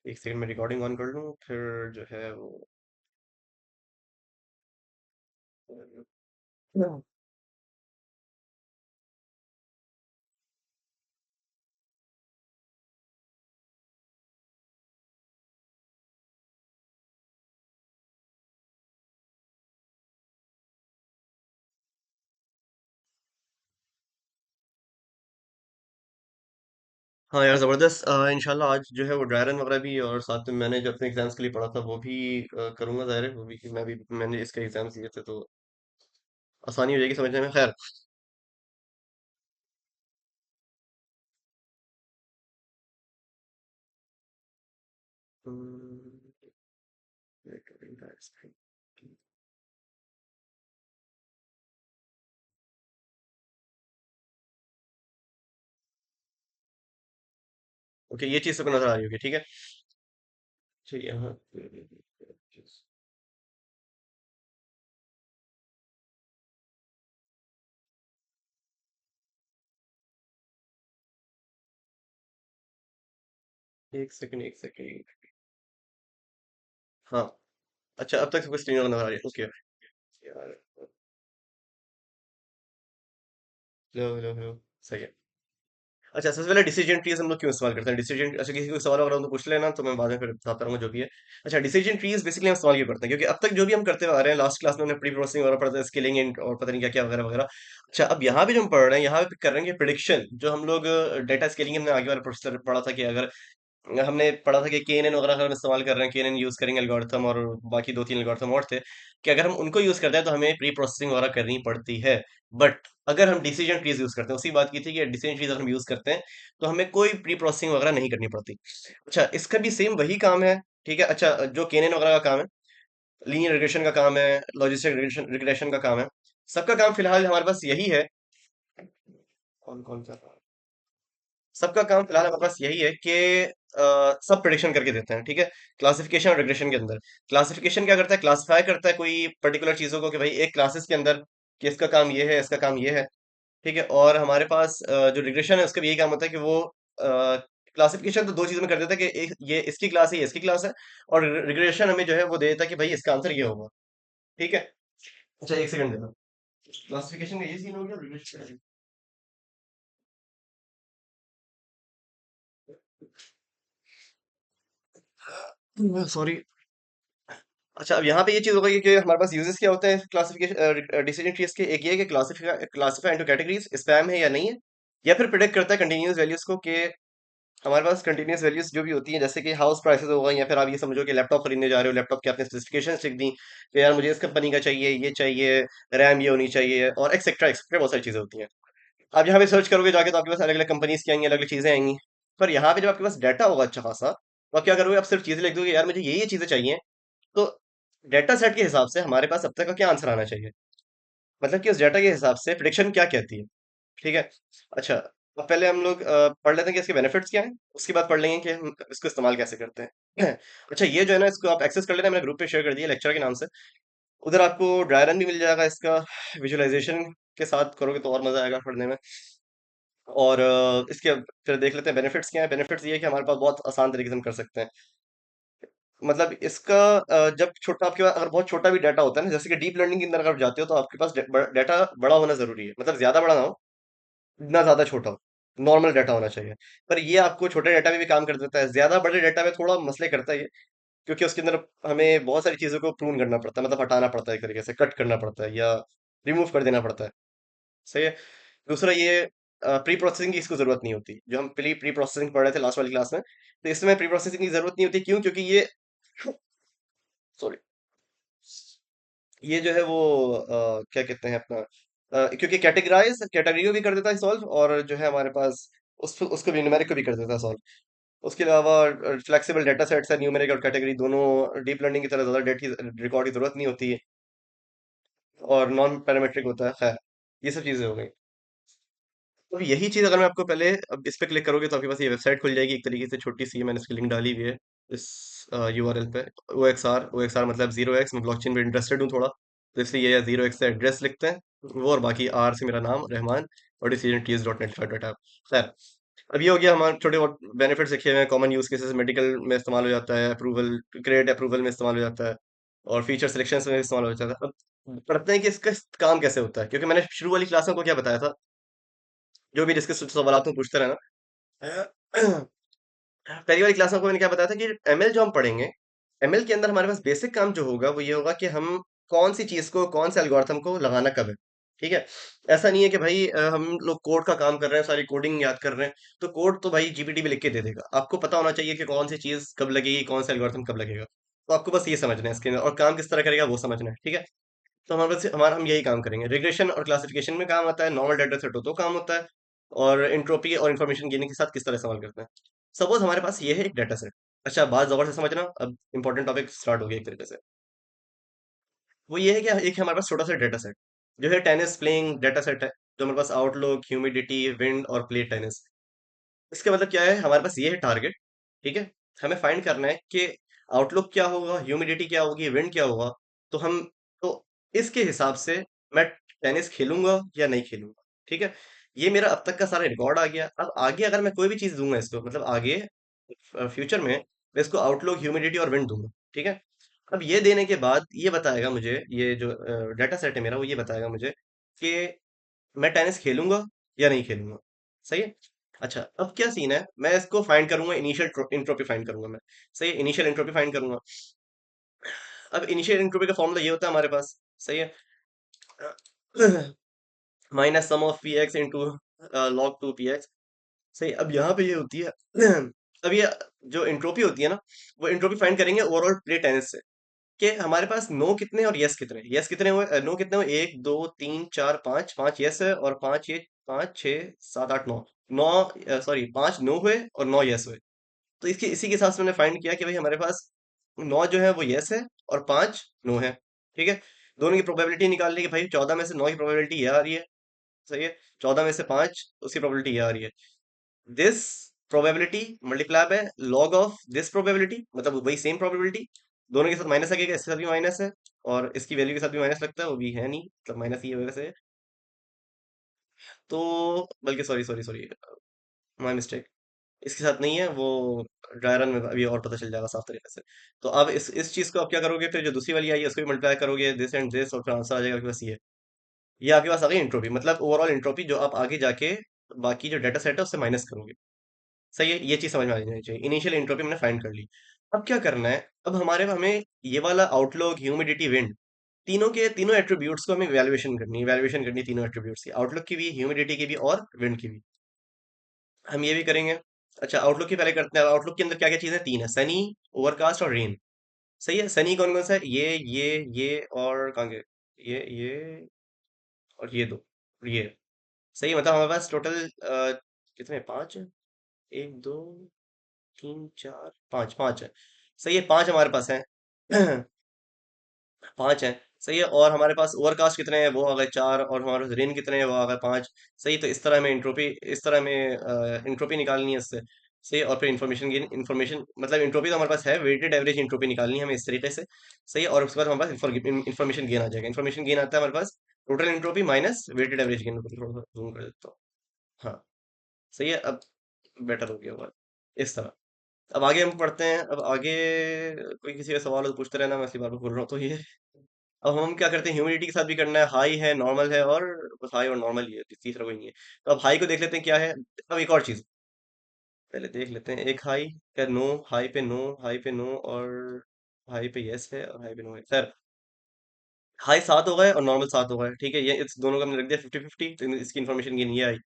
एक सेकंड में recording on कर लूँ फिर जो है वो। हाँ। हाँ यार जबरदस्त। इंशाल्लाह आज जो है वो ड्राई रन वगैरह भी और साथ में मैंने जो अपने एग्जाम्स के लिए पढ़ा था वो भी करूंगा, ज़ाहिर है वो भी मैंने इसके एग्जाम्स दिए थे तो आसानी हो जाएगी समझने में। खैर। ओके, ये चीज़ सबको नजर आ रही होगी, ठीक है। चलिए हाँ। एक सेकंड, एक सेकंड। हाँ। अच्छा, अब तक सबको स्क्रीन नजर आ रही है, ओके। यार। लो लो लो। सही है। अच्छा, सबसे पहले डिसीजन ट्रीज हम लोग क्यों इस्तेमाल करते हैं? डिसीजन, अच्छा किसी को सवाल वगैरह हो तो पूछ लेना, तो मैं बाद में फिर बताता रहूंगा जो भी है। अच्छा, डिसीजन ट्रीज बेसिकली हम इस्तेमाल क्यों करते हैं? क्योंकि अब तक जो भी हम करते आ रहे हैं, लास्ट क्लास में हमने प्री प्रोसेसिंग वगैरह पढ़ा था, स्केलिंग और पता नहीं क्या क्या वगैरह वगैरह। अच्छा, अब यहाँ पे जो हम पढ़ रहे हैं, यहाँ पे कर रहे हैं प्रिडिक्शन। जो हम लोग डेटा स्केलिंग हमने आगे वाला प्रोसेसर पढ़ा था कि अगर हमने पढ़ा था कि केएनएन वगैरह अगर हम इस्तेमाल कर रहे हैं, केएनएन यूज करेंगे एल्गोरिथम, और बाकी दो तीन एल्गोरिथम और थे, कि अगर हम उनको यूज करते हैं तो हमें प्री प्रोसेसिंग वगैरह करनी पड़ती है। बट अगर हम डिसीजन ट्रीज यूज करते हैं, उसी बात की थी कि डिसीजन ट्रीज अगर हम यूज करते हैं तो हमें कोई प्री प्रोसेसिंग वगैरह नहीं करनी पड़ती। अच्छा, इसका भी सेम वही काम है, ठीक है। अच्छा, जो केएनएन वगैरह का काम है, लीनियर रिग्रेशन का काम है, लॉजिस्टिक रिग्रेशन रिग्रेशन का काम है, सबका काम फिलहाल हमारे पास यही है। कौन कौन सा काम? सबका काम फिलहाल हमारे पास यही है कि सब प्रिडिक्शन करके देते हैं, ठीक है। क्लासिफिकेशन और रिग्रेशन के अंदर क्लासिफिकेशन क्या करता है? क्लासिफाई करता है कोई पर्टिकुलर चीजों को कि भाई एक क्लासेस के अंदर कि इसका काम ये है, इसका काम ये है, ठीक है। और हमारे पास जो रिग्रेशन है उसका भी यही काम होता है कि वो क्लासिफिकेशन तो दो चीजों में कर देता है कि एक ये इसकी क्लास है, ये इसकी क्लास है। और रिग्रेशन हमें जो है वो दे देता है कि भाई इसका आंसर ये होगा, ठीक है। अच्छा, एक सेकंड देना। क्लासिफिकेशन का ये सीन हो गया, रिग्रेशन। सॉरी। अच्छा, अब यहाँ पे ये चीज होगा कि हमारे पास यूजेस क्या होते हैं क्लासिफिकेशन डिसीजन ट्रीज के। एक ये है कि क्लासिफाई इनटू कैटेगरीज, स्पैम है या नहीं है, या फिर प्रिडिक्ट करता है कंटिन्यूअस वैल्यूज को, कि हमारे पास कंटिन्यूअस वैल्यूज जो भी होती हैं, जैसे कि हाउस प्राइसेस होगा, या फिर आप ये समझो कि लैपटॉप खरीदने जा रहे हो, लैपटॉप के आपने स्पेसिफिकेशन लिख दी कि यार मुझे इस कंपनी का चाहिए, ये चाहिए, रैम ये होनी चाहिए, और एक्सेट्रा एक्सेट्रा बहुत सारी चीजें होती हैं। आप यहाँ पे सर्च करोगे जाके तो आपके पास अलग अलग कंपनीज की आएंगी, अलग अलग चीजें आएंगी। पर यहाँ पे जब आपके पास डाटा होगा अच्छा खासा, तो आप क्या करोगे? आप सिर्फ चीजें लिख दोगे, यार मुझे ये चीजें चाहिए। तो डेटा सेट के हिसाब से हमारे पास अब तक का क्या आंसर आना चाहिए, मतलब कि उस डेटा के हिसाब से प्रिडिक्शन क्या कहती है, ठीक है। अच्छा, अब पहले हम लोग पढ़ लेते हैं कि इसके बेनिफिट्स क्या हैं, उसके बाद पढ़ लेंगे कि हम इसको इस्तेमाल कैसे करते हैं। अच्छा, ये जो है ना, इसको आप एक्सेस कर लेना, मैंने ग्रुप पे शेयर कर दिया लेक्चर के नाम से। उधर आपको ड्राई रन भी मिल जाएगा इसका, विजुअलाइजेशन के साथ करोगे तो और मजा आएगा पढ़ने में। और इसके फिर देख लेते हैं बेनिफिट्स क्या है। बेनिफिट्स ये है कि हमारे पास बहुत आसान तरीके से हम कर सकते हैं। मतलब इसका जब छोटा आपके पास अगर बहुत छोटा भी डाटा होता है ना, जैसे कि डीप लर्निंग के अंदर अगर आप जाते हो, तो आपके पास डाटा बड़ा होना जरूरी है, मतलब ज्यादा बड़ा ना हो, ना ज्यादा छोटा हो, नॉर्मल डाटा होना चाहिए। पर ये आपको छोटे डाटा में भी काम कर देता है, ज्यादा बड़े डाटा में थोड़ा मसले करता है ये, क्योंकि उसके अंदर हमें बहुत सारी चीजों को प्रून करना पड़ता है, मतलब हटाना पड़ता है, एक तरीके से कट करना पड़ता है या रिमूव कर देना पड़ता है। सही है। दूसरा ये, प्री प्रोसेसिंग की इसको जरूरत नहीं होती, जो हम प्री प्री प्रोसेसिंग पढ़ रहे थे लास्ट वाली क्लास में, तो इसमें प्री प्रोसेसिंग की जरूरत नहीं होती। क्यों? क्योंकि ये सॉरी, ये जो है वो क्या कहते हैं अपना, क्योंकि कैटेगरी को भी कर देता है सॉल्व, और जो है हमारे पास उसको भी, न्यूमेरिक को भी कर देता है सॉल्व। उसके अलावा फ्लेक्सिबल डेटा सेट्स है, न्यूमेरिक और कैटेगरी दोनों। डीप लर्निंग की तरह ज्यादा डेटा रिकॉर्ड की जरूरत नहीं होती है, और नॉन पैरामेट्रिक होता है। खैर, ये सब चीजें हो गई। तो यही चीज अगर मैं आपको पहले, अब इस पे क्लिक करोगे तो आपके पास ये वेबसाइट खुल जाएगी, एक तरीके से छोटी सी, मैंने इसकी लिंक डाली हुई है इस यूआरएल पे। ओ एक्स आर मतलब 0x, मैं ब्लॉकचेन पे इंटरेस्टेड हूँ थोड़ा, तो इसलिए ये 0x से एड्रेस लिखते हैं वो, और बाकी आर से मेरा नाम रहमान, और decision TS dot net dot app. खैर, अब ये हो गया हमारे छोटे बहुत बेनिफिट्स लिखे हुए हैं, कॉमन यूज केसेस मेडिकल में इस्तेमाल हो जाता है, अप्रूवल क्रेडिट अप्रूवल में इस्तेमाल हो जाता है, और फीचर सिलेक्शन में इस्तेमाल हो जाता है। अब पढ़ते हैं कि इसका काम कैसे होता है, क्योंकि मैंने शुरू वाली क्लास में को क्या बताया था, जो भी जिसके सवाल तुम पूछते रहना। पहली वाली क्लास में आपको मैंने क्या बताया था कि एमएल जो हम पढ़ेंगे, एमएल के अंदर हमारे पास बेसिक काम जो होगा वो ये होगा कि हम कौन सी चीज को, कौन से एल्गोरिथम को लगाना कब है। ठीक है। ऐसा नहीं है कि भाई हम लोग कोड का काम कर रहे हैं, सारी कोडिंग याद कर रहे हैं, तो कोड तो भाई जीपीटी भी लिख के दे देगा। आपको पता होना चाहिए कि कौन सी चीज कब लगेगी, कौन सा एल्गोरिथम कब लगेगा। तो आपको बस ये समझना है इसके अंदर, और काम किस तरह करेगा वो समझना है। ठीक है। तो हमारे पास हमारा हम यही काम करेंगे। रिग्रेशन और क्लासिफिकेशन में काम आता है, नॉर्मल डाटा सेट हो तो काम होता है, और इंट्रोपी और इन्फॉर्मेशन गेनिंग के साथ किस तरह इस्तेमाल करते हैं। सपोज हमारे पास ये है एक डाटा सेट। अच्छा, बात गौर से समझना, अब इंपॉर्टेंट टॉपिक स्टार्ट हो गया एक तरीके से। वो ये है कि एक है हमारे पास छोटा सा डाटा सेट, जो है टेनिस प्लेइंग डाटा सेट है, जो हमारे पास आउटलुक, ह्यूमिडिटी, विंड और प्ले टेनिस। इसका मतलब क्या है, हमारे पास ये है टारगेट। ठीक है। हमें फाइंड करना है कि आउटलुक क्या होगा, ह्यूमिडिटी क्या होगी, विंड क्या होगा। तो हम, तो इसके हिसाब से मैं टेनिस खेलूंगा या नहीं खेलूंगा। ठीक है। ये मेरा अब तक का सारा रिकॉर्ड आ गया। अब आगे अगर मैं कोई भी चीज दूंगा इसको, मतलब आगे फ्यूचर में मैं इसको आउटलुक, ह्यूमिडिटी और विंड दूंगा। ठीक है। अब ये देने के बाद ये बताएगा मुझे, ये जो डाटा सेट है मेरा, वो ये बताएगा मुझे कि मैं टेनिस खेलूंगा या नहीं खेलूंगा। सही है। अच्छा, अब क्या सीन है, मैं इसको फाइंड करूंगा, इनिशियल इंट्रोपी फाइंड करूंगा मैं। सही है, इनिशियल इंट्रोपी फाइंड करूंगा। अब इनिशियल इंट्रोपी का फॉर्मूला ये होता है हमारे पास। सही है। Minus sum of P x into log to P x. सही। अब यहाँ पे ये होती है। अब ये जो इंट्रोपी होती है ना, वो इंट्रोपी फाइंड करेंगे ओवरऑल प्ले टेनिस से, कि हमारे पास नो कितने और यस कितने। यस कितने हुए, नो कितने हुए, एक दो तीन चार पाँच, पाँच यस है और पाँच ये, पाँच छः सात आठ नौ, नौ, सॉरी, पाँच नो हुए और नौ यस हुए। तो इसके इसी के हिसाब से मैंने फाइंड किया कि भाई हमारे पास नौ जो है वो यस है और पाँच नो है। ठीक है। दोनों की प्रोबेबिलिटी निकाल ली कि भाई 14 में से 9 की प्रोबेबिलिटी ये आ रही है। सही है। 14 में से 5 उसकी प्रोबेबिलिटी ये आ रही है। This probability multiply by log of this probability, मतलब वही सेम प्रोबेबिलिटी। दोनों के साथ माइनस लगेगा, इसके साथ भी माइनस है, और इसकी वैल्यू के साथ भी माइनस लगता है, वो भी है नहीं, मतलब माइनस ही है वैसे। तो बल्कि sorry sorry sorry, my mistake, इसके साथ नहीं है वो, डायरन में अभी और पता चल जाएगा साफ तरीके से। तो अब इस चीज को आप क्या करोगे, फिर जो दूसरी वाली आई है उसको भी मल्टीप्लाई करोगे, दिस एंड दिस, और फिर आंसर आ जाएगा आपके पास ये आपके पास आ गई इंट्रोपी, मतलब ओवरऑल इंट्रोपी, जो आप आगे जाके बाकी जो डाटा सेट है उससे माइनस करोगे। सही है, ये चीज समझ में आ जानी चाहिए। इनिशियल एंट्रोपी मैंने फाइंड कर ली। अब क्या करना है, अब हमें ये वाला आउटलुक, ह्यूमिडिटी, विंड, तीनों के तीनों एट्रीब्यूट्स को हमें वैल्यूएशन करनी है तीनों एट्रीब्यूट्स की, आउटलुक की भी, ह्यूमिडिटी की भी और विंड की भी। हम ये भी करेंगे। अच्छा, आउटलुक की पहले करते हैं। आउटलुक के अंदर क्या क्या चीजें, तीन है, सनी, ओवरकास्ट और रेन। सही है। सनी कौन कौन सा है, ये और कहाँ के, ये और ये दो, ये। सही है, मतलब हमारे पास टोटल कितने, पांच है, एक दो तीन चार पाँच, पाँच है। सही है, पाँच हमारे पास है। पाँच है। सही है। और हमारे पास ओवरकास्ट कितने हैं, वो आ गए चार, और हमारे पास रेन कितने हैं, वो आ गए पाँच। सही। तो इस तरह में इंट्रोपी, इस तरह में इंट्रोपी निकालनी है इससे। सही है। और फिर इन्फॉर्मेशन गेन, इन्फॉर्मेशन मतलब इंट्रोपी तो हमारे पास है, वेटेड एवरेज इंट्रोपी निकालनी है हमें इस तरीके से। सही है। और उसके बाद हमारे पास इन्फॉर्मेशन गेन आ जाएगा। इन्फॉर्मेशन गेन आता है हमारे पास total entropy minus weighted average gain. थोड़ा सा जूम कर देता हूँ। हाँ। सही है। अब बेटर हो गया होगा इस तरह। अब आगे हम पढ़ते हैं। अब आगे कोई किसी का सवाल हो तो पूछते रहना, मैं इसी बार में बोल रहा हूँ तो ये। अब हम क्या करते हैं, ह्यूमिडिटी के साथ भी करना है, हाई है, नॉर्मल है, और बस हाई और नॉर्मल ही है, तीसरा कोई नहीं है। तो अब हाई को देख लेते हैं क्या है। अब एक और चीज पहले देख लेते हैं, एक हाई क्या, नो, हाई पे नो, हाई पे नो, और हाई पे यस है, और हाई पे नो है सर। हाई सात हो गए और नॉर्मल सात हो गए। ठीक है, ये इस दोनों का हमने रख दिया 50-50, तो इसकी इन्फॉर्मेशन गेन ये आई।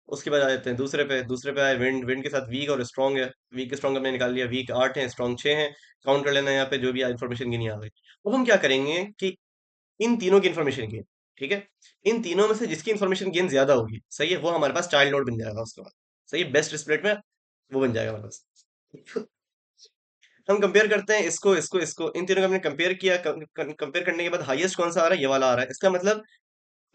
उसके बाद आ जाते हैं दूसरे पे। दूसरे पे आए विंड। विंड के साथ वीक और स्ट्रांग है। वीक स्ट्रांग हमने निकाल लिया, वीक आठ है, स्ट्रांग छः है। काउंट कर लेना यहाँ पे, जो भी इन्फॉर्मेशन गेन आ गई। अब हम क्या करेंगे कि इन तीनों की इन्फॉर्मेशन गेन, ठीक है, इन तीनों में से जिसकी इन्फॉर्मेशन गेन ज्यादा होगी, सही है, वो हमारे पास चाइल्ड नोड बन जाएगा उसके बाद। सही है, बेस्ट स्प्लिट में वो बन जाएगा हमारे पास। हम कंपेयर करते हैं इसको इसको इसको, इन तीनों को हमने कंपेयर किया। कंपेयर करने के बाद हाईएस्ट कौन सा आ रहा है, ये वाला आ रहा है। इसका मतलब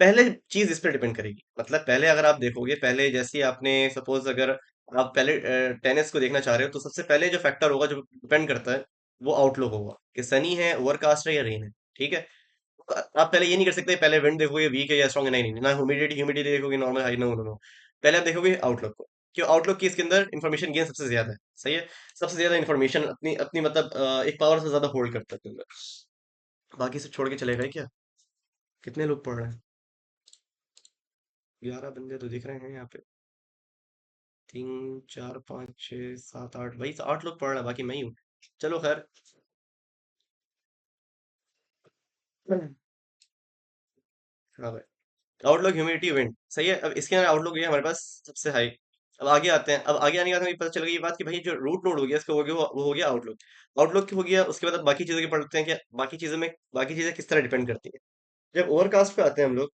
पहले चीज इस पे डिपेंड करेगी। मतलब पहले अगर आप देखोगे, पहले जैसे आपने सपोज अगर आप पहले टेनिस को देखना चाह रहे हो, तो सबसे पहले जो फैक्टर होगा जो डिपेंड करता है, वो आउटलुक होगा कि सनी है, ओवरकास्ट है या रेन है। ठीक है। तो आप पहले ये नहीं कर सकते पहले विंड देखोगे वीक है या स्ट्रांग है, नहीं नहीं, ना ह्यूमिडिटी ह्यूमिडिटी देखोगे normal high, no no no. पहले आप देखोगे आउटलुक को। कि आउटलुक की इसके अंदर इंफॉर्मेशन गेन सबसे ज्यादा है, सही है। सबसे ज्यादा इंफॉर्मेशन अपनी अपनी मतलब एक पावर से ज्यादा होल्ड करता है अपने अंदर। बाकी सब छोड़ के चले गए क्या? कितने लोग पढ़ रहे हैं? 11 बंदे तो दिख रहे हैं यहाँ पे। 3 4 5 6 7 8, वही 8 लोग पढ़ रहे हैं, बाकी मैं ही हूँ। चलो खैर। हाँ भाई। आउटलुक ह्यूमिडिटी विंड, सही है। अब इसके अंदर आउटलुक है हमारे पास सबसे हाई। अब आगे आते हैं। अब आगे आने के बाद हमें पता चल गई ये बात कि भाई जो रूट नोड हो गया इसका हो गया, वो हो गया आउटलुक। आउटलुक हो गया, उसके बाद अब बाकी चीजों की पढ़ते हैं कि बाकी चीजों में बाकी चीजें किस तरह डिपेंड करती है। जब ओवरकास्ट पे आते हैं हम लोग,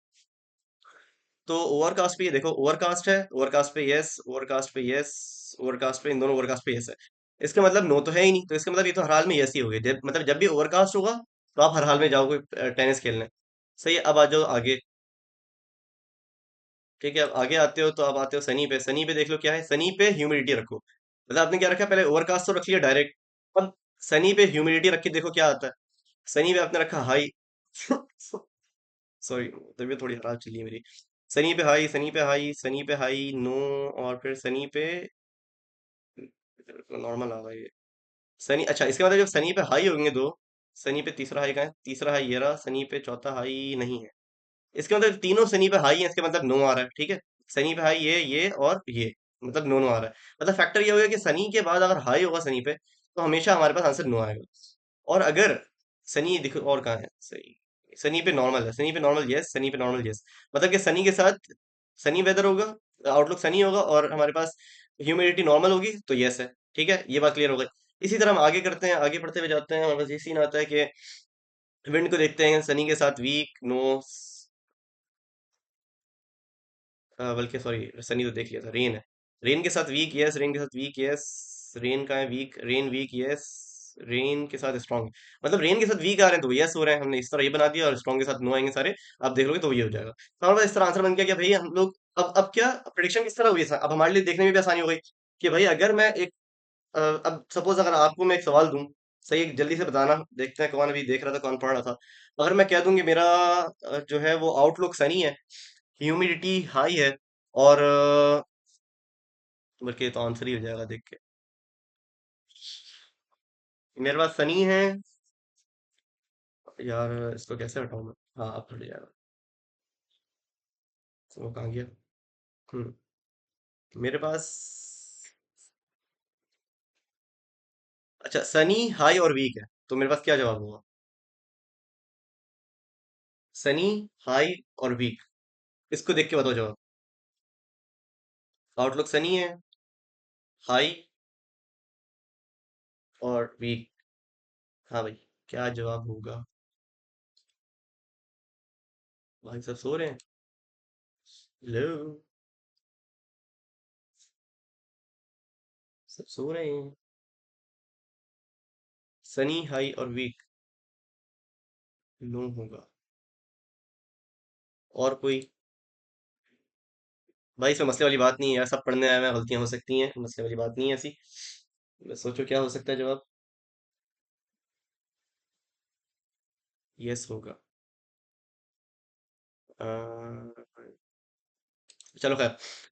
तो ओवरकास्ट पे ये देखो, ओवरकास्ट है, ओवरकास्ट पे यस, ओवरकास्ट पे यस, ओवरकास्ट पे, इन दोनों ओवरकास्ट पे यस है। इसका मतलब नो तो है ही नहीं, तो इसका मतलब ये तो हर हाल में यस ही हो गया। मतलब जब भी ओवरकास्ट होगा तो आप हर हाल में जाओगे टेनिस खेलने। सही है। अब आ जाओ आगे। ठीक है, अब आगे आते हो तो अब आते हो सनी पे। सनी पे देख लो क्या है, सनी पे ह्यूमिडिटी रखो। मतलब आपने क्या रखा है, पहले ओवरकास्ट तो रख लिया डायरेक्ट। अब सनी पे ह्यूमिडिटी रख के देखो क्या आता है। सनी पे आपने रखा हाई। सॉरी, तबीयत थोड़ी खराब चली है मेरी। सनी पे हाई, सनी पे हाई, सनी पे हाई, नो। और फिर सनी पे नॉर्मल आ गई है। सनी, अच्छा इसके मतलब जब सनी पे हाई होंगे दो, सनी पे तीसरा हाई कहाँ है? तीसरा हाई ये रहा, सनी पे चौथा हाई नहीं है। इसके मतलब तीनों शनि पे हाई है, इसके मतलब नो आ रहा है, ठीक है। शनि पे हाई ये और ये, मतलब नो नो आ रहा है। मतलब फैक्टर ये हो गया कि शनि के बाद अगर हाई होगा शनि पे, तो हमेशा हमारे पास आंसर नो आएगा। और अगर शनि देखो और कहाँ है सही, शनि पे नॉर्मल है, शनि पे नॉर्मल यस, शनि पे नॉर्मल यस। मतलब कि शनि के साथ शनि वेदर होगा, आउटलुक शनि होगा और हमारे पास ह्यूमिडिटी नॉर्मल होगी तो यस है। ठीक है, ये बात क्लियर हो गई। इसी तरह हम आगे करते हैं, आगे बढ़ते हुए जाते हैं, हमारे पास ये सीन आता है कि विंड को देखते हैं, शनि के साथ वीक नो। बल्कि सॉरी, सनी तो देख लिया था, रेन है। रेन के साथ वीक यस, रेन के साथ वीक यस। रेन का है weak, rain weak yes. Rain के साथ स्ट्रॉन्ग, मतलब रेन के साथ वीक आ रहे हैं तो यस हो रहे हैं, हमने इस तरह ये बना दिया। और स्ट्रॉन्ग के साथ नो आएंगे सारे। आप देख लोगे तो ये हो जाएगा, तो हमारे पास इस तरह आंसर बन गया कि भाई हम लोग अब क्या प्रिडिक्शन किस तरह हुई है। अब हमारे लिए देखने में भी आसानी हो गई कि भाई अगर मैं एक अब सपोज अगर आपको मैं एक सवाल दूं, सही है, जल्दी से बताना, देखते हैं कौन अभी देख रहा था कौन पढ़ रहा था। अगर मैं कह दूं कि मेरा जो है वो आउटलुक सनी है, ह्यूमिडिटी हाई है, और बल्कि ये तो आंसर ही हो जाएगा देख के। मेरे पास सनी है। यार इसको कैसे हटाऊं मैं? हाँ अब हट जाएगा। वो कहाँ गया? हम्म मेरे पास, अच्छा सनी हाई और वीक है, तो मेरे पास क्या जवाब होगा? सनी, हाई और वीक, इसको देख के बताओ जवाब। आउटलुक सनी है, हाई और वीक। हाँ भाई, क्या जवाब होगा? भाई सब सो रहे हैं? हेलो, सब सो रहे हैं? सनी हाई और वीक नो होगा। और कोई? भाई इसमें मसले वाली बात नहीं है यार, सब पढ़ने आए हैं, गलतियां हो सकती हैं, मसले वाली बात नहीं है ऐसी। बस सोचो क्या हो सकता है जवाब। यस होगा। अ, चलो खैर,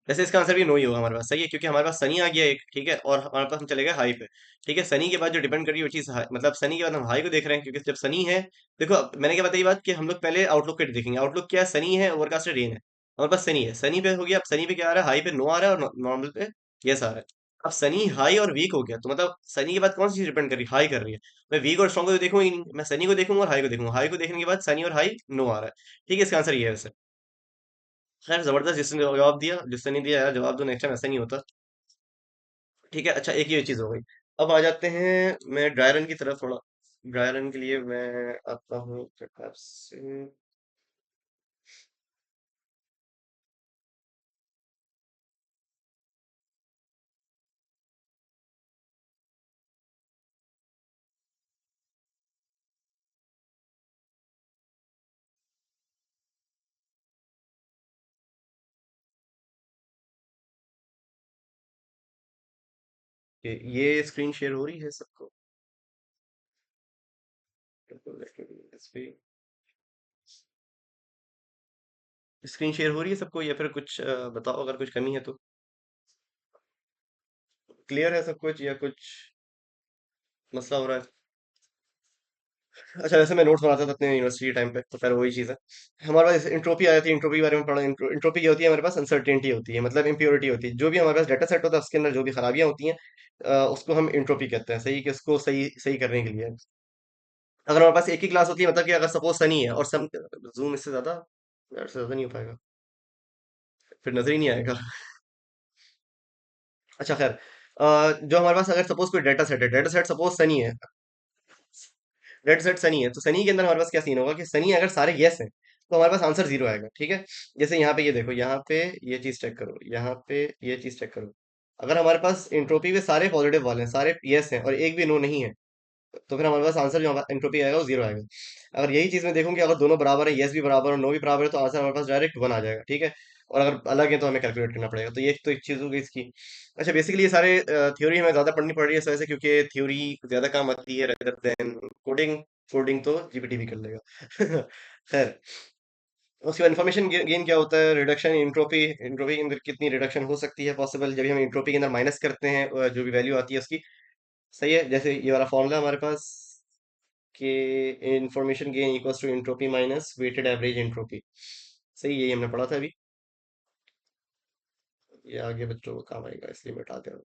वैसे इसका आंसर भी नो ही होगा हमारे पास, सही है, क्योंकि हमारे पास सनी आ गया एक, ठीक है, और हमारे पास हम चले गए हाई पे। ठीक है, सनी के बाद जो डिपेंड कर रही है वो चीज मतलब सनी के बाद हम हाई को देख रहे हैं, क्योंकि जब सनी है, देखो अब मैंने क्या बताई बात कि हम लोग पहले आउटलुक पे देखेंगे। आउटलुक क्या है? सनी है, ओवरकास्ट है, रेन है। हमारे पास सनी है, सनी पे हो गया। अब सनी पे क्या आ रहा है? हाई पे नो आ रहा है, और नॉर्मल पे यस आ रहा है। अब सनी हाई और वीक हो गया, तो मतलब सनी के बाद कौन सी चीज डिपेंड कर रही है? हाई कर रही है। मैं वीक और स्ट्रॉन्ग को तो देखूंगा ही नहीं, मैं सनी को देखूंगा और हाई को देखूंगा। हाई को देखने के बाद सनी और हाई नो आ रहा है। ठीक है, इसका आंसर ये है वैसे। खैर जबरदस्त, जिसने जवाब दिया, जिसने नहीं दिया यार जवाब दो, नेक्स्ट टाइम ऐसा नहीं होता। ठीक है, अच्छा एक ये चीज हो गई। अब आ जाते हैं मैं ड्राई रन की तरफ थोड़ा। ड्राई रन के लिए मैं आता हूँ प्रकार से। ये स्क्रीन शेयर हो रही है सबको? स्क्रीन शेयर हो रही है सबको, या फिर कुछ बताओ अगर कुछ कमी है तो। क्लियर है सब कुछ या कुछ मसला हो रहा है? अच्छा, वैसे मैं नोट्स बनाता था अपने यूनिवर्सिटी के टाइम पे, तो फिर वही चीज़ है। हमारे पास इंट्रोपी आ जाती है, इंट्रोपी के बारे में पढ़ा। इंट्रोपी क्या होती है? हमारे पास अनसर्टेनिटी होती है, मतलब इम्प्योरिटी होती है। जो भी हमारे पास डाटा सेट होता है उसके अंदर जो भी खराबियां होती हैं, उसको हम इंट्रोपी कहते हैं। सही कि उसको सही सही करने के लिए अगर हमारे पास एक ही क्लास होती है, मतलब कि अगर सपोज सनी है और सम जूम इससे ज्यादा यार, इससे ज्यादा नहीं हो पाएगा, फिर नजर ही नहीं आएगा। अच्छा खैर, जो हमारे पास अगर सपोज कोई डाटा सेट है, डाटा सेट सपोज सनी है, रेड सेट सनी है, तो सनी के अंदर हमारे पास क्या सीन होगा कि सनी अगर सारे यस हैं तो हमारे पास आंसर जीरो आएगा, ठीक है। जैसे यहाँ पे ये देखो, यहाँ पे ये चीज चेक करो, यहाँ पे ये चीज चेक करो। अगर हमारे पास इंट्रोपी पे सारे पॉजिटिव वाले हैं, सारे यस हैं और एक भी नो नहीं है, तो फिर हमारे पास आंसर जो एंट्रोपी आएगा वो जीरो आएगा। अगर यही चीज मैं देखूं कि अगर दोनों बराबर है, यस भी बराबर और नो भी बराबर है, तो आंसर हमारे पास डायरेक्ट वन आ जाएगा, ठीक है। और अगर अलग है तो हमें कैलकुलेट करना पड़ेगा। तो ये तो एक चीज होगी इसकी। अच्छा, बेसिकली ये सारे थ्योरी हमें ज्यादा पढ़नी पड़ रही है इस वजह से, क्योंकि थ्योरी ज्यादा काम आती है रेदर देन कोडिंग। कोडिंग तो जीपीटी भी कर लेगा। खैर, उसके बाद इन्फॉर्मेशन गेन क्या होता है? Reduction entropy. इंट्रोपी के अंदर कितनी रिडक्शन हो सकती है पॉसिबल, जब भी हम इंट्रोपी के अंदर माइनस करते हैं जो भी वैल्यू आती है उसकी। सही है, जैसे ये वाला फॉर्मूला हमारे पास कि information gain equals to entropy minus weighted average entropy. सही, यही हमने पढ़ा था अभी। ये आगे बच्चों को काम आएगा, इसलिए मैं हटा दे रहा हूँ।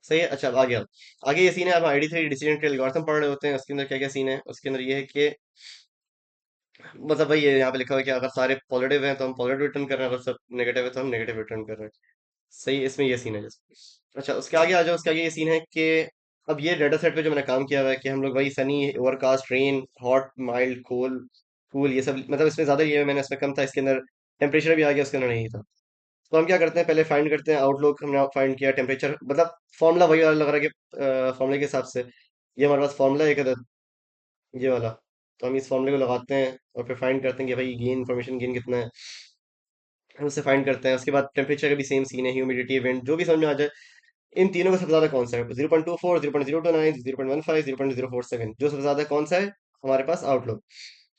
सही है। अच्छा, अब आगे अब आगे ये सीन है, अब ID3 डिसीजन ट्री एल्गोरिथम पढ़ रहे होते हैं। उसके अंदर क्या क्या सीन है? उसके अंदर ये है कि मतलब भाई, ये यहाँ पे लिखा हुआ है कि अगर सारे पॉजिटिव हैं तो हम पॉजिटिव रिटर्न कर रहे हैं, अगर सब नेगेटिव है तो हम नेगेटिव रिटर्न कर रहे हैं। सही, इसमें ये सीन है जैसे। अच्छा, उसके आगे आ जाओ। उसके आगे ये सीन है कि अब ये डाटा सेट पे जो मैंने काम किया हुआ है कि हम लोग भाई sunny, overcast, rain, hot, mild, cool, cool, ये सब मतलब इसमें ज्यादा ये है, मैंने इसमें कम था। इसके अंदर टेम्परेचर भी आ गया, उसके अंदर नहीं था। तो हम क्या करते हैं, पहले फाइंड करते हैं आउटलुक। हमने फाइंड किया टेम्परेचर, मतलब फॉर्मूला वही वाला लग रहा है कि फॉर्मूले के हिसाब से ये हमारे पास फॉर्मूला एक है, ये वाला। तो हम इस फॉर्मूले को लगाते हैं और फिर फाइंड करते हैं कि भाई गेन, इंफॉर्मेशन गेन कितना है, हम उससे फाइंड करते हैं। उसके बाद टेम्परेचर का भी सेम सीन है, ह्यूमिडिटी, विंड, जो भी समझ में आ जाए। इन तीनों का सबसे ज्यादा कौन सा है? 0.24, 0.029, 0.15, 0.047, जो सबसे ज्यादा कौन सा है हमारे पास? आउटलुक।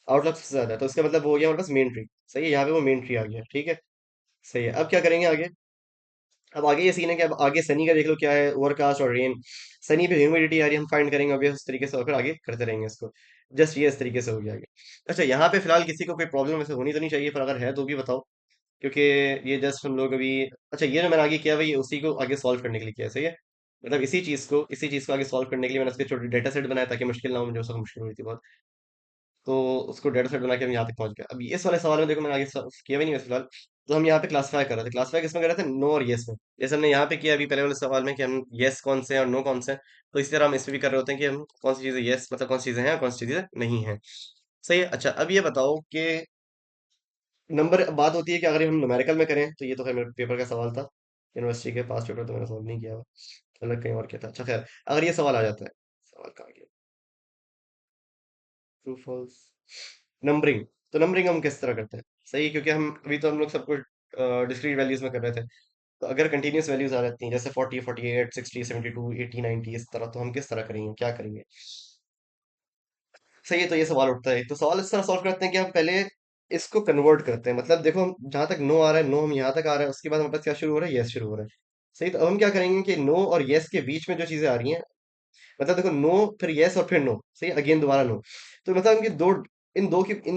आउटलुक सबसे ज्यादा है, तो इसका मतलब वो हो गया हमारे पास मेन ट्री। सही है, यहाँ पे वो मेन ट्री आ गया, ठीक है। सही है, अब क्या करेंगे आगे? अब आगे ये सीन है कि अब आगे सनी का देख लो क्या है, ओवरकास्ट और रेन। सनी पे ह्यूमिडिटी आ रही है, हम फाइंड करेंगे अब इस तरीके से, और फिर आगे करते रहेंगे इसको। जस्ट ये इस तरीके से हो गया आगे। अच्छा, यहाँ पे फिलहाल किसी को कोई प्रॉब्लम ऐसे होनी तो नहीं चाहिए, पर अगर है तो भी बताओ, क्योंकि ये जस्ट हम लोग अभी। अच्छा, ये जो मैंने आगे किया भाई, उसी को आगे सॉल्व करने के लिए किया है, सही है। मतलब इसी चीज को आगे सॉल्व करने के लिए मैंने इसके छोटे डेटा सेट बनाया, ताकि मुश्किल ना हो मुझे, उसको मुश्किल हुई थी बहुत। तो उसको डेटा सेट बना के हम यहाँ तक पहुंच गए। अब इस वाले सवाल में देखो, मैंने आगे किया भी नहीं वैसे फिलहाल। तो हम यहाँ पे क्लासीफाई कर रहे थे। क्लासीफाई किसमें कर रहे थे? नो और यस में। जैसे हमने यहाँ पे किया अभी पहले वाले सवाल में कि हम यस कौन से हैं और नो कौन से हैं, तो इसी तरह हम इसमें भी कर रहे होते हैं कि हम कौन सी चीजें यस, मतलब कौन सी चीजें हैं और कौन सी चीजें नहीं है। सही है। अच्छा, अब ये बताओ कि नंबर, बात होती है कि अगर हम न्यूमेरिकल में करें, तो ये तो खैर मेरे पेपर का सवाल था यूनिवर्सिटी के पास पेपर, तो मैंने सॉल्व नहीं किया हुआ। अलग कहीं और किया था। अच्छा खैर, अगर ये सवाल आ जाता है, सवाल कहाँ गया? True false, numbering. तो नंबरिंग हम किस तरह करते हैं? सही, क्योंकि हम अभी तो हम लोग सब कुछ डिस्क्रीट वैल्यूज में कर रहे थे। तो अगर कंटिन्यूस वैल्यूज आ जाती हैं जैसे 40, 48, 60, 72, 80, 90, इस तरह, तो हम किस तरह करेंगे, क्या करेंगे? सही है, तो ये सवाल उठता है। तो सवाल इस तरह सॉल्व करते हैं कि हम पहले इसको कन्वर्ट करते हैं। मतलब देखो, हम जहां तक नो आ रहा है, नो हम यहाँ तक आ रहा है, उसके बाद हमारे पास क्या शुरू हो रहा है? यस शुरू हो रहा है। सही, तो अब हम क्या करेंगे कि नो और यस के बीच में जो चीजें आ रही हैं, मतलब देखो, नो फिर यस और फिर नो, सही, अगेन दोबारा नो। तो मतलब इनके दो, इन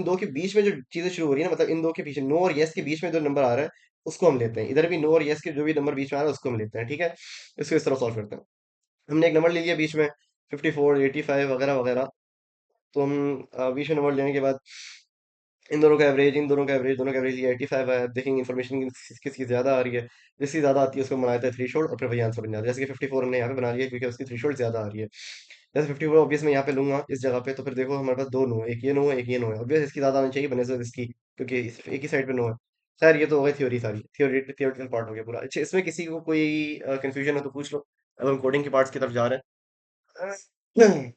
दो के बीच में जो चीजें शुरू हो रही है ना, मतलब इन दो के पीछे, नो और यस के बीच में जो नंबर आ रहा है उसको हम लेते हैं। इधर भी नो और यस के जो भी नंबर बीच में आ रहा है उसको हम लेते हैं, ठीक है। इसको इस तरह सॉल्व करते हैं। हमने एक नंबर ले लिया बीच में, 54, 85 वगैरह वगैरह। तो हम बीच में नंबर लेने के बाद इन दोनों का एवरेज, दोनों का एवरेज लिया, 85 आया। देखेंगे इन्फॉर्मेशन किसकी ज्यादा आ रही है। जिसकी ज्यादा आती है उसको बनाया था थ्री और फिर वही आंसर बन जाता है। जैसे कि 54 हमने यहाँ पे बना लिया क्योंकि उसकी थ्री ज्यादा आ रही है। जैसे 54 ऑब्वियस मैं यहाँ पे लूंगा इस जगह पे, तो फिर देखो हमारे पास दो नो है, एक ये नो है, एक ये नो है। ऑब्वियस इसकी ज्यादा आनी चाहिए बनस्बत इसकी, क्योंकि सिर्फ एक ही साइड पे नो है। खैर, ये तो हो गई थ्योरी, सारी थियोरिटिकल पार्ट हो गया पूरा। अच्छा, इसमें किसी को कोई कंफ्यूजन हो तो पूछ लो। अब हम कोडिंग के पार्ट्स की तरफ जा रहे हैं।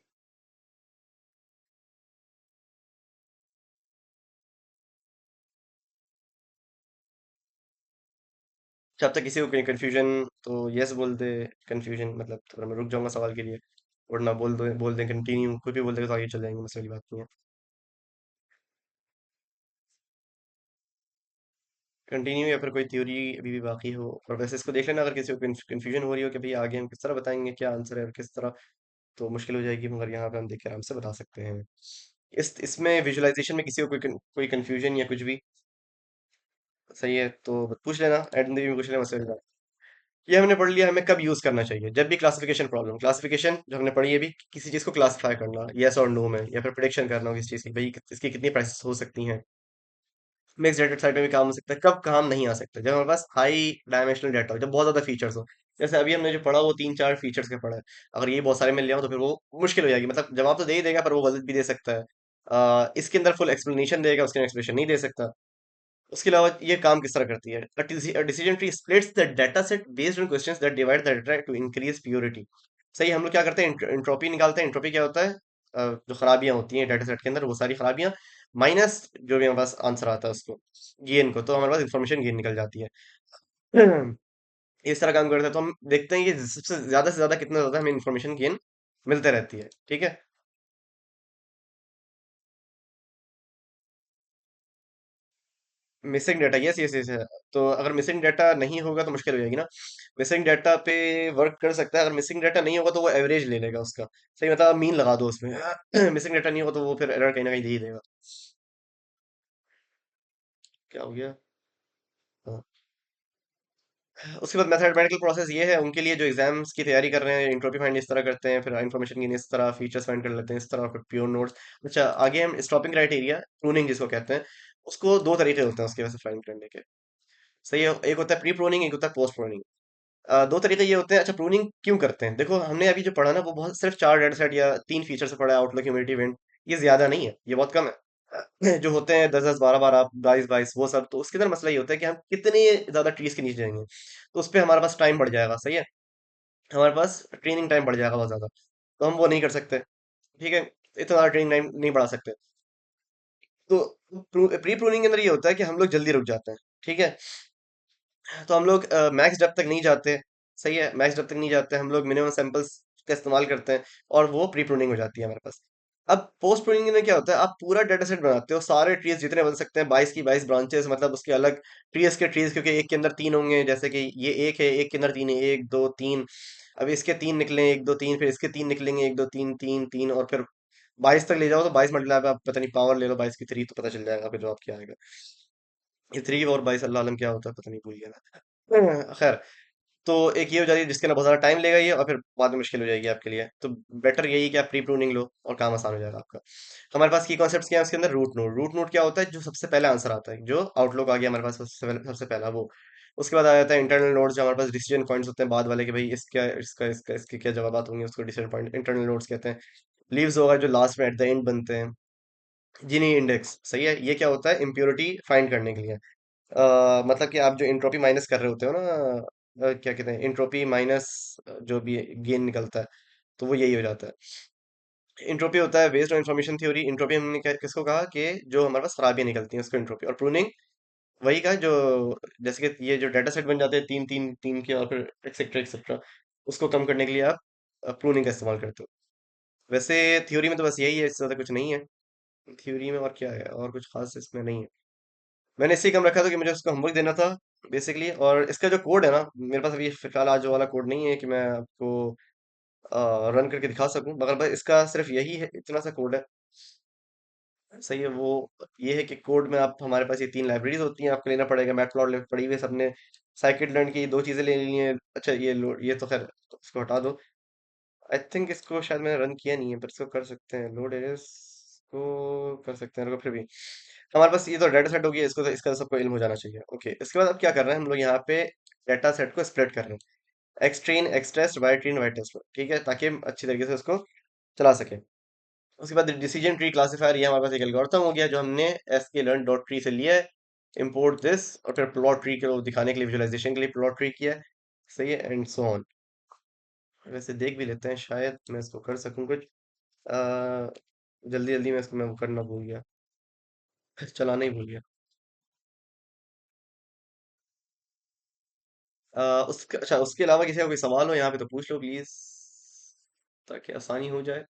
जब तक किसी को कोई कंफ्यूजन, तो यस बोल दे। कंफ्यूजन मतलब थोड़ा मैं रुक जाऊंगा सवाल के लिए, वरना बोल दे कंटिन्यू, कोई भी बोल देगा तो आगे चल जाएंगे, मसले की बात नहीं है। कंटिन्यू या फिर कोई थ्योरी अभी भी बाकी हो, और वैसे इसको देख लेना अगर किसी को कन्फ्यूजन हो रही हो कि भाई आगे हम किस तरह बताएंगे क्या आंसर है और किस तरह, तो मुश्किल हो जाएगी, मगर यहाँ पे हम देख के आराम से बता सकते हैं। इस इसमें विजुअलाइजेशन में किसी को कोई कंफ्यूजन या कुछ भी, सही है तो पूछ लेना, एट द में पूछ लेना मुझसे। ये हमने पढ़ लिया हमें कब यूज करना चाहिए, जब भी क्लासिफिकेशन प्रॉब्लम, क्लासिफिकेशन जो हमने पढ़ी है भी, किसी चीज को क्लासिफाई करना यस और नो में, या फिर प्रिडिक्शन करना हो किसी चीज की, भाई इसकी कितनी प्राइसेस हो सकती हैं। मिक्स डेटा साइड में भी काम हो सकता है, कब काम नहीं आ सकता, जब हमारे पास हाई डायमेंशनल डाटा हो, जब बहुत ज्यादा फीचर्स हो। जैसे अभी हमने जो पढ़ा वो 3-4 फीचर्स का पढ़ा है, अगर ये बहुत सारे मिल जाओ तो फिर वो मुश्किल हो जाएगी, मतलब जवाब तो दे ही देगा पर वो गलत भी दे सकता है। इसके अंदर फुल एक्सप्लेनेशन देगा, उसके एक्सप्लेनेशन नहीं दे सकता। उसके अलावा ये काम किस तरह करती है, decision tree splits the data set based on questions that divide the data to increase purity. सही, हम लोग क्या करते हैं, इंट्रोपी निकालते हैं। इंट्रोपी क्या होता है, जो खराबियां होती हैं डाटा सेट के अंदर वो सारी खराबियां, माइनस जो भी हमारे पास आंसर आता है उसको, गेन को, तो हमारे पास इंफॉर्मेशन गेन निकल जाती है। इस तरह काम करता है, तो हम देखते हैं कि सबसे ज्यादा से ज्यादा कितना ज्यादा हमें इंफॉर्मेशन गेन मिलते रहती है, ठीक है। Missing data, yes yes yes है। तो अगर मिसिंग डाटा नहीं होगा तो मुश्किल हो जाएगी ना। मिसिंग डाटा पे वर्क कर सकता है, अगर मिसिंग डाटा नहीं होगा तो वो एवरेज ले लेगा उसका। सही, मतलब मीन लगा दो उसमें। मिसिंग डाटा नहीं होगा तो वो फिर एरर कहीं ना कहीं दे ही देगा। क्या हो गया। हाँ। उसके बाद मैथमेटिकल प्रोसेस ये है उनके लिए जो एग्जाम्स की तैयारी कर रहे हैं, इंट्रोपी फाइंड इस तरह करते हैं, फिर इंफॉर्मेशन गेन इस तरह, फीचर्स फाइंड कर लेते हैं इस तरह, फिर प्योर नोट्स। अच्छा, आगे हम स्टॉपिंग क्राइटेरिया, प्रूनिंग जिसको कहते हैं, उसको दो तरीके होते हैं उसके वैसे फाइंड करने के। सही है, एक होता है प्री प्रूनिंग, एक होता है पोस्ट प्रूनिंग। दो तरीके ये होते हैं। अच्छा, प्रूनिंग क्यों करते हैं, देखो हमने अभी जो पढ़ा ना वो बहुत सिर्फ 4 डेटा सेट या 3 फीचर से पढ़ा है, आउटलुक, ह्यूमिडिटी, इवेंट। ये ज्यादा नहीं है, ये बहुत कम है। जो होते हैं 10-10, 12-12, 22-22, वो सब, तो उसके अंदर मसला ये होता है कि हम कितने ज्यादा ट्रीज के नीचे जाएंगे, तो उस पर हमारे पास टाइम बढ़ जाएगा, सही है। हमारे पास ट्रेनिंग टाइम बढ़ जाएगा बहुत ज्यादा, तो हम वो नहीं कर सकते, ठीक है। इतना ज्यादा ट्रेनिंग टाइम नहीं बढ़ा सकते। तो प्री प्रूनिंग के अंदर ये होता है कि हम लोग जल्दी रुक जाते हैं, ठीक है। तो हम लोग मैक्स डेप्थ तक नहीं जाते, सही है, मैक्स डेप्थ तक नहीं जाते, हम लोग मिनिमम सैंपल्स का इस्तेमाल करते हैं, और वो प्री प्रूनिंग हो जाती है हमारे पास। अब पोस्ट प्रूनिंग में क्या होता है, आप पूरा डेटा सेट बनाते हो, सारे ट्रीज जितने बन सकते हैं, 22 की 22 ब्रांचेस, मतलब उसके अलग ट्रीज के ट्रीज, क्योंकि एक के अंदर 3 होंगे, जैसे कि ये एक है, एक के अंदर 3 है, 1 2 3। अब इसके 3 निकले, 1 2 3, फिर इसके 3 निकलेंगे, 1 2 3 3 3, और फिर 22 तक ले जाओ, तो 22 मल्टीप्लाई आप पता नहीं पावर ले लो 22 की 3, तो पता चल जाएगा फिर जवाब क्या आएगा। ये 3 और 22 अल्लाह आलम क्या होता है, पता नहीं, भूल गया मैं। खैर, तो एक ये हो जाती है जिसके अंदर बहुत ज़्यादा टाइम लेगा ये, और फिर बाद में मुश्किल हो जाएगी आपके लिए, तो बेटर यही कि आप प्री प्रूनिंग लो और काम आसान हो जाएगा आपका। हमारे पास की कॉन्सेप्ट्स क्या है उसके अंदर, रूट नोट क्या होता है, जो सबसे पहले आंसर आता है, जो आउटलुक आ गया हमारे पास सबसे पहला वो। उसके बाद आ जाता है इंटरनल नोट्स, जो हमारे पास डिसीजन पॉइंट्स होते हैं बाद वाले, कि भाई इसका इसका इसका इसके क्या जवाब होंगे, उसको डिसीजन पॉइंट इंटरनल नोट्स कहते हैं। लीव्स होगा जो लास्ट में एट द एंड बनते हैं। जीनी इंडेक्स, सही है, ये क्या होता है, इम्प्योरिटी फाइंड करने के लिए। मतलब कि आप जो इंट्रोपी माइनस कर रहे होते हो ना, क्या कहते हैं, इंट्रोपी माइनस जो भी गेन निकलता है, तो वो यही हो जाता है। इंट्रोपी होता है based on information theory. Entropy हमने किसको कहा, कि जो हमारे पास खराबियां निकलती हैं उसको इंट्रोपी, और प्रूनिंग वही कहा जो, जैसे कि ये जो डाटा सेट बन जाते हैं 3 3 3 के, और फिर एक्सेट्रा एक्सेट्रा, उसको कम करने के लिए आप प्रूनिंग का इस्तेमाल करते हो। वैसे थ्योरी में तो बस यही है, इससे ज्यादा कुछ नहीं है थ्योरी में, और क्या है, और कुछ खास इसमें नहीं है। मैंने इसी कम रखा था कि मुझे उसका होमवर्क देना था बेसिकली, और इसका जो कोड है ना, मेरे पास अभी फिलहाल आज वाला कोड नहीं है कि मैं आपको रन करके दिखा सकूं, मगर बस इसका सिर्फ यही है, इतना सा कोड है, सही है वो। ये है कि कोड में आप, हमारे पास ये 3 लाइब्रेरीज होती हैं, आपको लेना पड़ेगा, मैटप्लॉट पड़ी हुई है सबने, साइकिट लर्न की 2 चीजें ले ली हैं। अच्छा, ये लोड, ये तो खैर इसको हटा दो। आई थिंक इसको शायद मैंने रन किया नहीं है, पर इसको कर सकते हैं, लोड एरेस को कर सकते हैं, रुको, फिर भी हमारे पास ये तो डाटा सेट हो गया, इसको तो इसका तो सबको इल्म हो जाना चाहिए। ओके, इसके बाद अब क्या कर रहे हैं हम लोग, यहाँ पे डाटा सेट को स्प्लिट कर रहे हैं, X train, X test, Y train, Y test, ठीक है, ताकि हम अच्छी तरीके से उसको चला सके। उसके बाद डिसीजन ट्री क्लासिफायर, ये हमारे पास एक एल्गोरिथम हो गया जो हमने sklearn डॉट ट्री से लिया है। इम्पोर्ट दिस, और फिर प्लॉट ट्री को दिखाने के लिए, विजुअलाइजेशन के लिए प्लॉट ट्री किया है, सही है, एंड सो ऑन। वैसे देख भी लेते हैं, शायद मैं इसको कर सकूं कुछ, जल्दी जल्दी में इसको मैं वो करना भूल गया, चलाना ही भूल गया। उसके, अच्छा, उसके अलावा किसी का कोई सवाल हो यहाँ पे तो पूछ लो प्लीज, ताकि आसानी हो जाए।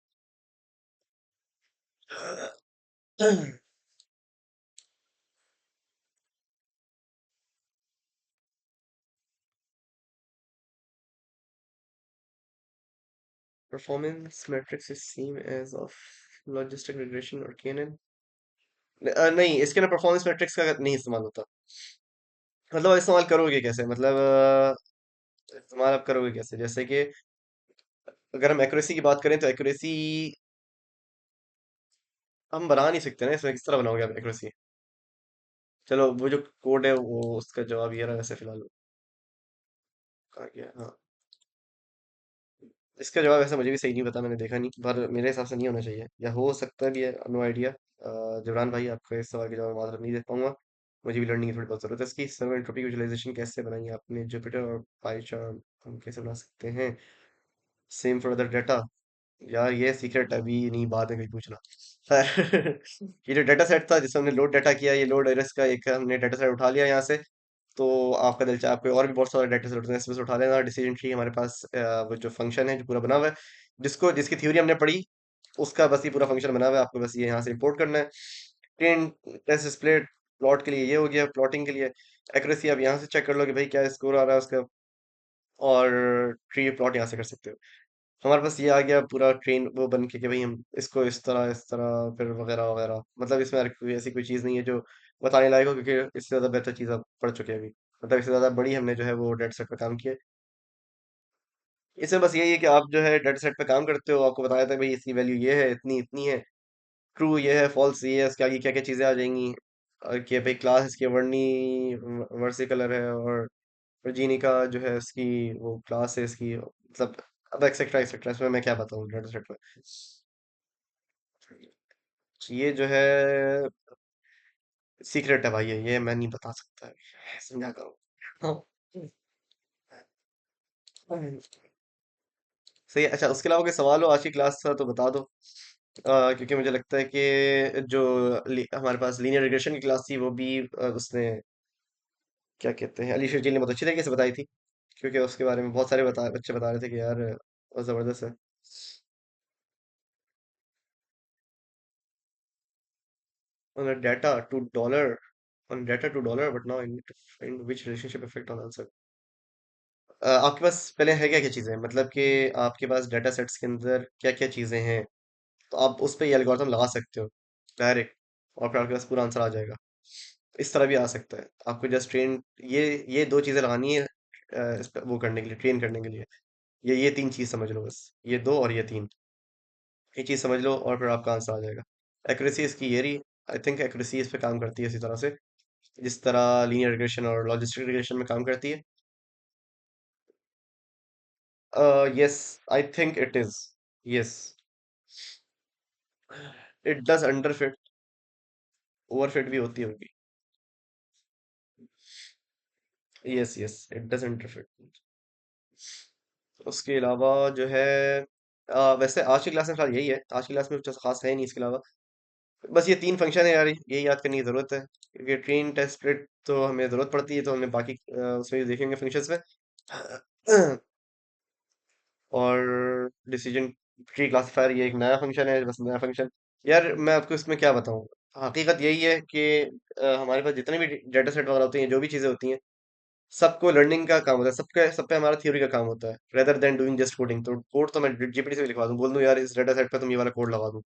Performance matrix is same as of logistic regression और केएनएन। नहीं, इसके ना परफॉर्मेंस मैट्रिक्स का नहीं इस्तेमाल होता। मतलब आप इस्तेमाल करोगे कैसे, मतलब इस्तेमाल आप करोगे कैसे, जैसे कि अगर हम एक्यूरेसी की बात करें तो एक्यूरेसी हम बना नहीं सकते ना इसमें, किस तरह बनाओगे आप एक्यूरेसी। चलो वो जो कोड है वो उसका जवाब ये रहा वैसे फिलहाल। कहा गया हाँ। इसका जवाब ऐसा मुझे भी सही नहीं पता, मैंने देखा नहीं, पर मेरे हिसाब से नहीं होना चाहिए, या हो सकता भी है, नो आइडिया। जबरान भाई, आपको इस सवाल के जवाब मात्र नहीं दे पाऊंगा। मुझे भी लर्निंग की थोड़ी बहुत जरूरत है इसकी। सर्वर एंट्रोपी विजुअलाइजेशन कैसे बनाई आपने, जुपिटर और पाइचार्म हम कैसे बना सकते हैं, सेम फॉर अदर डाटा। यार ये सीक्रेट अभी नहीं, बाद में कहीं पूछना। खैर, ये जो डाटा सेट था जिसमें हमने लोड डाटा किया, ये लोड एरस का एक हमने डाटा सेट उठा लिया यहाँ से। तो आपका दिल चाहे आपको और भी बहुत सारे डाटा सेट होते हैं, इसमें से उठा लेना। डिसीजन ट्री हमारे पास वो जो फंक्शन है जो पूरा बना हुआ है, जिसको जिसकी थ्योरी हमने पढ़ी, उसका बस ये पूरा फंक्शन बना हुआ है, आपको बस ये यहाँ से इंपोर्ट करना है। ट्रेन टेस्ट स्प्लिट प्लॉट के लिए ये हो गया, प्लॉटिंग के लिए एक्यूरेसी आप यहाँ से चेक कर लो कि भाई क्या स्कोर आ रहा है उसका, और ट्री प्लॉट यहाँ से कर सकते हो। हमारे पास ये आ गया पूरा ट्रेन वो बन के कि भाई हम इसको इस तरह फिर वगैरह वगैरह, मतलब इसमें ऐसी कोई चीज़ नहीं है जो बताने लायक हो, क्योंकि इससे ज़्यादा बेहतर चीज़ आप पढ़ चुके हैं अभी। मतलब इससे ज़्यादा बड़ी हमने जो है वो डेटा सेट पे काम किया है। इसमें बस यही है कि आप जो है डेटा सेट पे काम करते हो, आपको बताया था भाई इसकी वैल्यू ये है, इतनी इतनी है, ट्रू ये है, फॉल्स ये है, इसके आगे क्या क्या चीज़ें आ जाएंगी, और कि भाई क्लास इसकी वर्णी वर्सी कलर है, और जीनी का जो है इसकी वो क्लास है इसकी, मतलब अब एक्सेट्रा एक्सेट्रा, इसमें मैं क्या बताऊँ डेटा सेट में। ये जो है सीक्रेट है भाई, ये मैं नहीं बता सकता है, समझा करो। हाँ। सही है। अच्छा, उसके अलावा कोई सवाल हो आज की क्लास का तो बता दो। क्योंकि मुझे लगता है कि जो हमारे पास लीनियर रिग्रेशन की क्लास थी वो भी उसने क्या कहते हैं अलीशा जी ने बहुत अच्छी तरीके से बताई थी, क्योंकि उसके बारे में बहुत सारे बच्चे बता रहे थे कि यार बहुत ज़बरदस्त है। On a data to dollar, on data to dollar, but now I need to find which relationship effect on answer। आपके पास पहले है क्या क्या चीज़ें, मतलब कि आपके पास डाटा सेट्स के अंदर क्या क्या चीज़ें हैं, तो आप उस पे ये एल्गोरिथम लगा सकते हो डायरेक्ट, और फिर आपके पास पूरा आंसर आ जाएगा। इस तरह भी आ सकता है, आपको जस्ट ट्रेन ये दो चीज़ें लगानी है इस पे वो करने के लिए, ट्रेन करने के लिए। ये तीन चीज़ समझ लो बस, ये दो और ये तीन, ये चीज़ समझ लो और फिर आपका आंसर आ जाएगा। एक्यूरेसी इसकी ये रही। आई थिंक एक्यूरेसी इस पे काम करती है इसी तरह से, जिस तरह लीनियर रिग्रेशन और लॉजिस्टिक रिग्रेशन में काम करती है। Yes, I think it is. Yes, it does underfit, overfit भी होती होगी। Yes yes, it does underfit. उसके अलावा जो है वैसे आज की क्लास में फिलहाल यही है, आज की क्लास में कुछ खास है नहीं इसके अलावा। बस ये तीन फंक्शन है यार, यही याद करने की जरूरत है, क्योंकि ट्रेन टेस्ट स्प्लिट तो हमें जरूरत पड़ती है, तो हमने बाकी उसमें भी देखेंगे फंक्शंस में। और डिसीजन ट्री क्लासिफायर ये एक नया फंक्शन है, बस नया फंक्शन। यार मैं आपको इसमें क्या बताऊं, हकीकत यही है कि हमारे पास जितने भी डेटा सेट वगैरह होते हैं, जो भी चीज़ें होती हैं, सबको लर्निंग का काम होता है, सबके सब पे हमारा थ्योरी का काम होता है, rather than doing just coding. तो कोड तो मैं जीपीटी से भी लिखवा दूं, बोल दूं यार इस डेटा सेट पे तुम ये वाला कोड लगा दूं,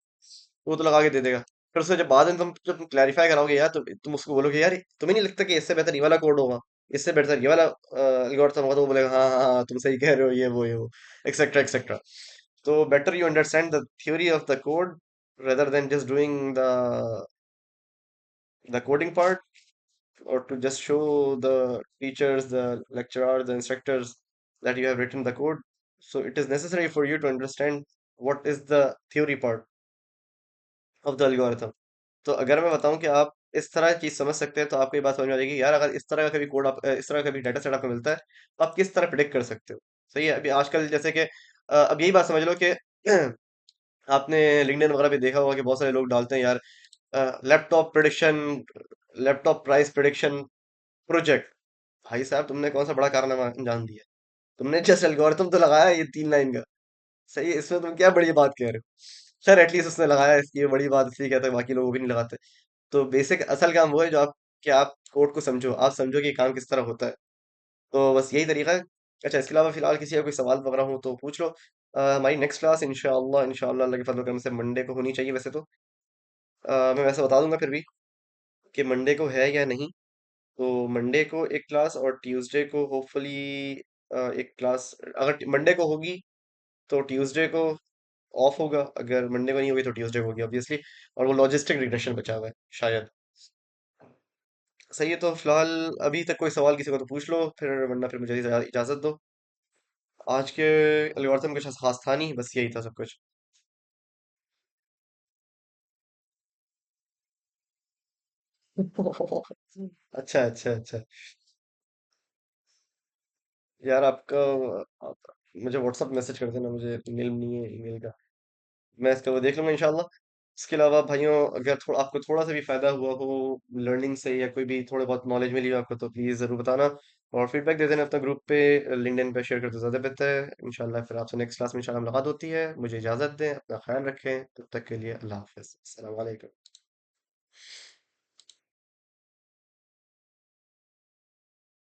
वो तो लगा के दे देगा। फिर उससे जब बाद में तुम जब क्लैरिफाई कराओगे यार, तो तुम उसको बोलोगे यार तुम्हें नहीं लगता कि इससे बेहतर ये वाला कोड होगा, इससे बेहतर ये वाला एल्गोरिथम होगा, तो वो बोलेगा हाँ हाँ हाँ तुम सही कह रहे हो, ये वो etcetera etcetera. So better you understand the theory of the code rather than just doing the coding part, or to just show the teachers, the lecturers, the instructors that you have written the code. So it is necessary for you to understand what is the theory part of the algorithm. तो अगर मैं बताऊं कि आप इस तरह चीज समझ सकते हैं, तो आपको ये बात समझ में आ जाएगी यार, अगर इस तरह का कभी कोड आप इस तरह का कभी डाटा सेट आपको मिलता है, तो आप किस तरह प्रिडिक्ट कर सकते हो। सही है, अभी आजकल जैसे कि अब यही बात समझ लो कि आपने लिंक्डइन वगैरह पे देखा होगा कि बहुत सारे लोग डालते हैं यार laptop prediction, laptop price prediction project. भाई साहब तुमने कौन सा बड़ा कारनामा अंजाम दिया, तुमने जस्ट एल्गोरिथम तो लगाया ये 3 लाइन का। सही है, इसमें तुम क्या बड़ी बात कह रहे हो। खैर एटलीस्ट उसने लगाया, इसकी ये बड़ी बात इसलिए कहते हैं, बाकी लोग भी नहीं लगाते। तो बेसिक असल काम वो है जो आप, कि आप कोड को समझो, आप समझो कि काम किस तरह होता है। तो बस यही तरीका है। अच्छा, इसके अलावा फिलहाल किसी का कोई सवाल वगैरह हो तो पूछ लो, हमारी नेक्स्ट क्लास इंशाल्लाह इंशाल्लाह अल्लाह के फजल करम से मंडे को होनी चाहिए वैसे तो। मैं वैसे बता दूंगा फिर भी कि मंडे को है या नहीं। तो मंडे को एक क्लास और ट्यूसडे को होपफुली एक क्लास। अगर मंडे को होगी तो ट्यूसडे को ऑफ होगा, अगर मंडे को नहीं होगी तो ट्यूसडे को होगी ऑब्वियसली। और वो लॉजिस्टिक रिग्रेशन बचा हुआ है शायद। सही है, तो फिलहाल अभी तक कोई सवाल किसी को तो पूछ लो फिर, वरना फिर मुझे इजाजत दो। आज के एल्गोरिथम कुछ खास था नहीं, बस यही था सब कुछ। अच्छा अच्छा अच्छा। यार आपका मुझे व्हाट्सअप मैसेज कर देना, मुझे ईमेल नहीं है ईमेल का। मैं इसका वो देख लूंगा इंशाल्लाह। इसके अलावा भाइयों, अगर थोड़ा आपको थोड़ा सा भी फायदा हुआ हो लर्निंग से, या कोई भी थोड़े बहुत नॉलेज मिली हो आपको, तो प्लीज़ ज़रूर बताना। और फीडबैक दे देना अपना ग्रुप पे, लिंक्डइन पे शेयर करते ज़्यादा बेहतर है इंशाल्लाह। फिर आपसे नेक्स्ट क्लास में इंशाल्लाह मुलाकात होती है। मुझे इजाज़त दें, अपना ख्याल रखें, तब तक के लिए अल्लाह हाफिज़, अस्सलाम वालेकुम।